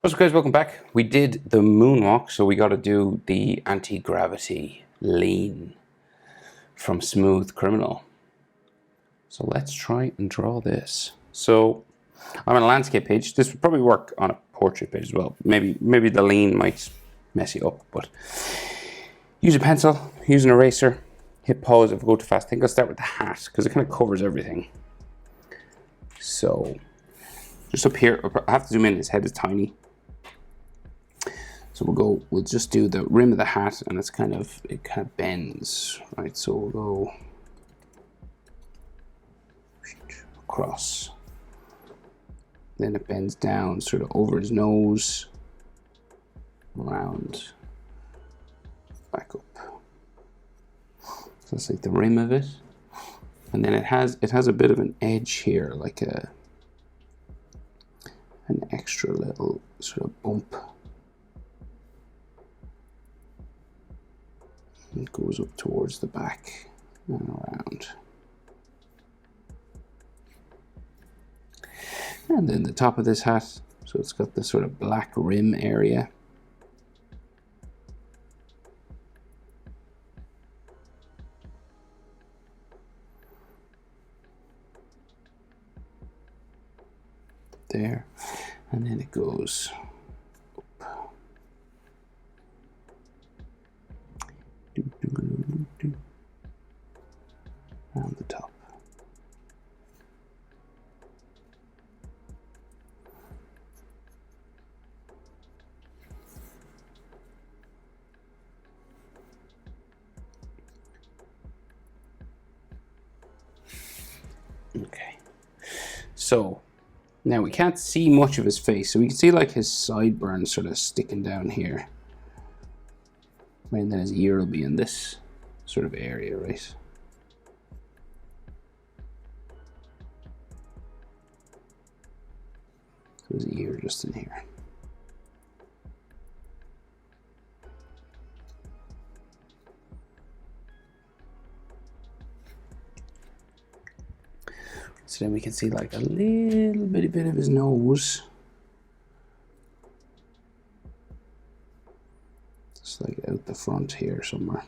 What's up, guys? Welcome back. We did the moonwalk, so we got to do the anti-gravity lean from Smooth Criminal. So let's try and draw this. So I'm on a landscape page. This would probably work on a portrait page as well. Maybe the lean might mess you up, but use a pencil, use an eraser, hit pause if we go too fast. I think I'll start with the hat because it kind of covers everything. So just up here, I have to zoom in. His head is tiny. So we'll just do the rim of the hat, and it kind of bends, right? So we'll go across. Then it bends down, sort of over his nose, around, back up. So that's like the rim of it. And then it has a bit of an edge here, like an extra little sort of bump. It goes up towards the back and around. And then the top of this hat, so it's got this sort of black rim area. There, and then it goes up. Around the top. Okay, so now we can't see much of his face, so we can see like his sideburns sort of sticking down here. Right, and then his ear will be in this sort of area, right? So his ear just in here. So then we can see like a little bitty bit of his nose. Just like out the front here somewhere.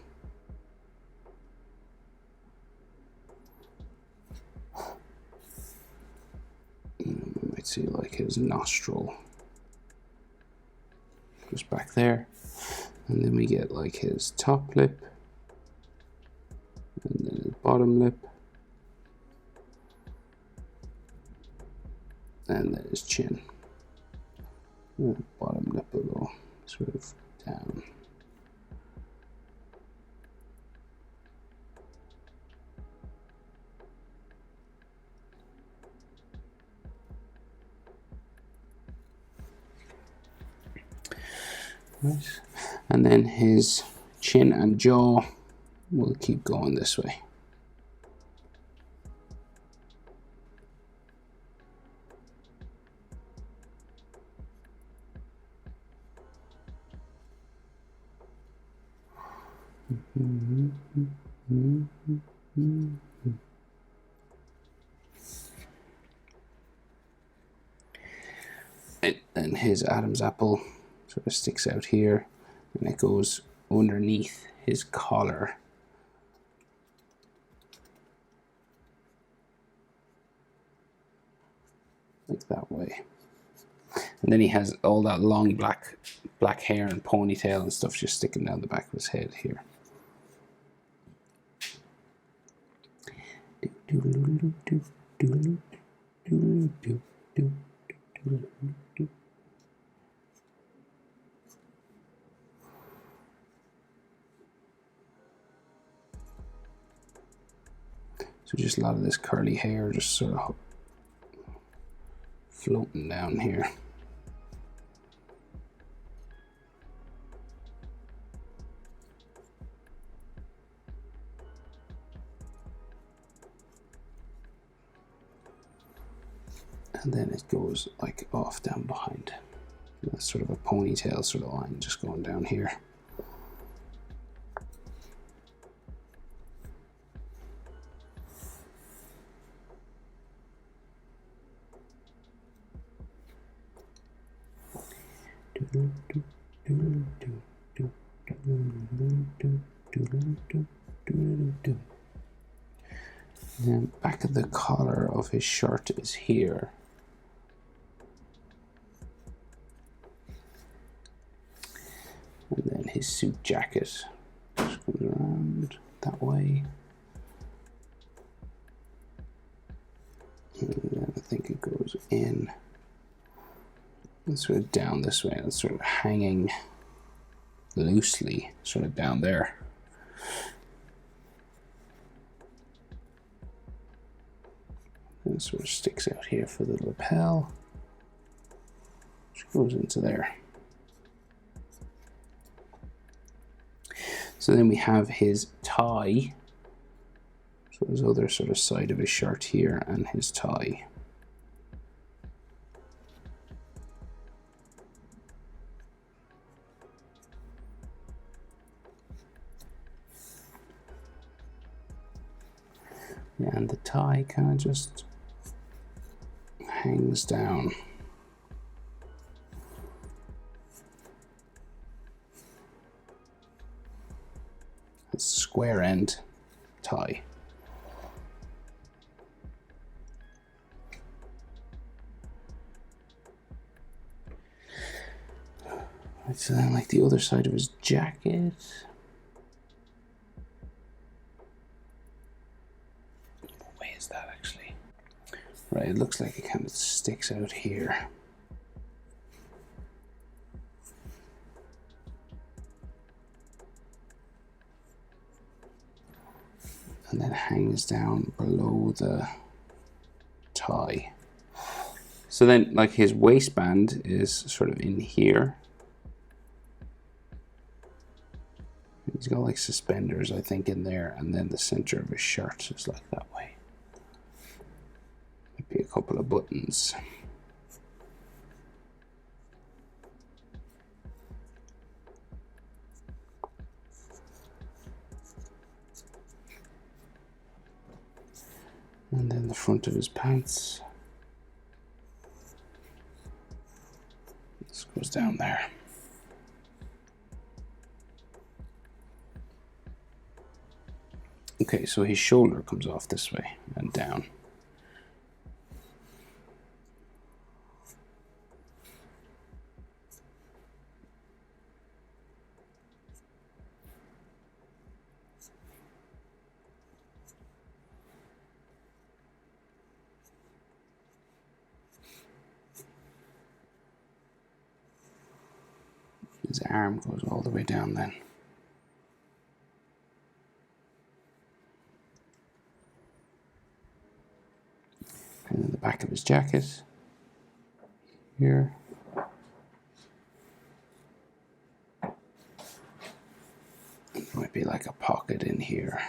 And we might see like his nostril. Goes back there. And then we get like his top lip. And then his bottom lip. And then his chin. And the bottom lip will go sort of down. Right. And then his chin and jaw will keep going this way. And his Adam's apple sort of sticks out here, and it goes underneath his collar. Like that way. And then he has all that long black hair and ponytail and stuff just sticking down the back of his head here. So just a lot of this curly hair just sort of floating down here. And then it goes like off down behind. That's sort of a ponytail sort of line just going down here. Then back of the collar of his shirt is here. And then his suit jacket just comes around that way. And then I think it goes in and sort of down this way, and it's sort of hanging loosely sort of down there. And it sort of sticks out here for the lapel, which goes into there. So then we have his tie. So his other sort of side of his shirt here and his tie. Yeah, and the tie kind of just hangs down. It's a square end tie. Right, so then like the other side of his jacket. What way is that actually? Right, it looks like it kind of sticks out here. And then hangs down below the tie. So then like his waistband is sort of in here. He's got like suspenders, I think, in there, and then the center of his shirt is like that way. Might be a couple of buttons. And then the front of his pants. This goes down there. Okay, so his shoulder comes off this way and down. His arm goes all the way down then. And then the back of his jacket here. There might be like a pocket in here.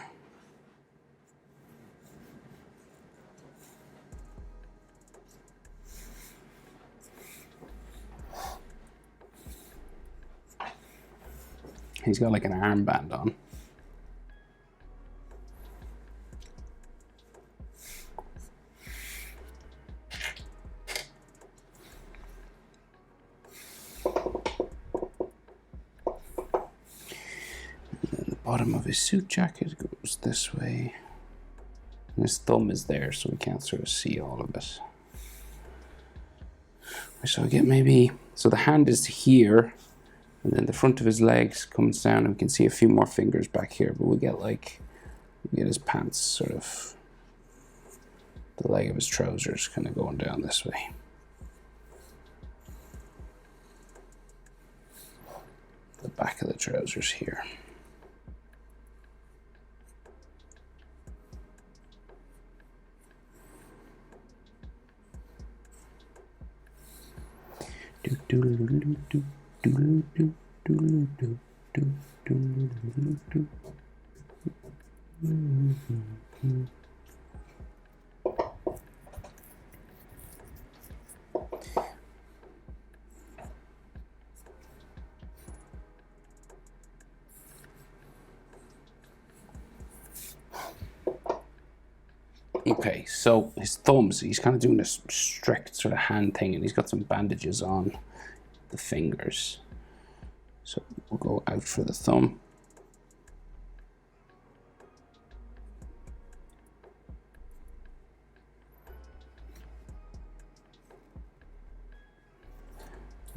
He's got like an armband on. Bottom of his suit jacket goes this way. And his thumb is there, so we can't sort of see all of it. So I get maybe, so the hand is here, and then the front of his legs comes down, and we can see a few more fingers back here, but we get his pants sort of, the leg of his trousers kind of going down this way. The back of the trousers here. Okay, so his thumbs, he's kind of doing this strict sort of hand thing, and he's got some bandages on the fingers. So we'll go out for the thumb.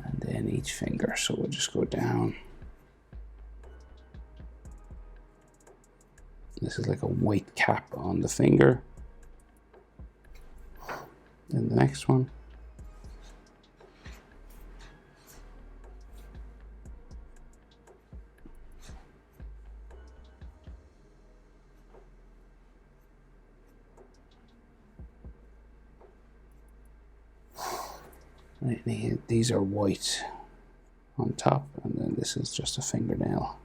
And then each finger, so we'll just go down. This is like a white cap on the finger. Then the next one. These are white on top, and then this is just a fingernail.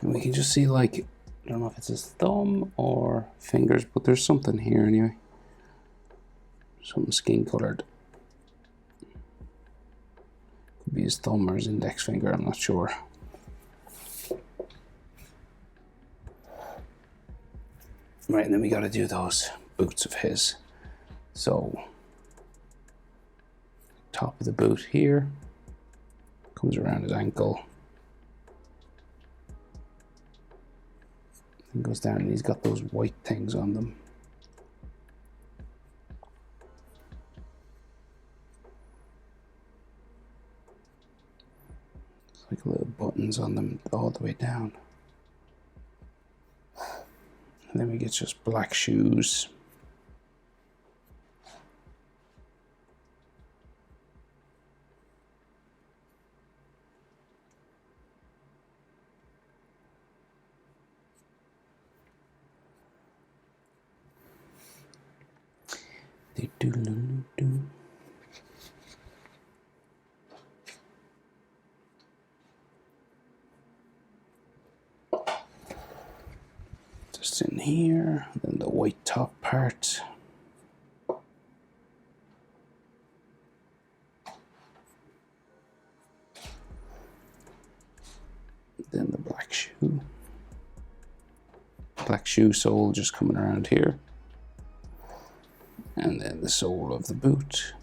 And we can just see, like, I don't know if it's his thumb or fingers, but there's something here anyway. Something skin colored. Could be his thumb or his index finger, I'm not sure. Right, and then we got to do those boots of his. So, top of the boot here, comes around his ankle. And goes down, and he's got those white things on them. It's like little buttons on them all the way down. And then we get just black shoes. Just in here, then the white top part. Then the black shoe. Black shoe sole just coming around here. And then the sole of the boot.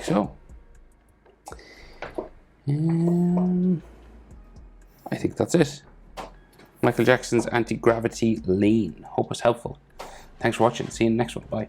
So, I think that's it. Michael Jackson's anti-gravity lean. Hope it's helpful. Thanks for watching. See you in the next one. Bye.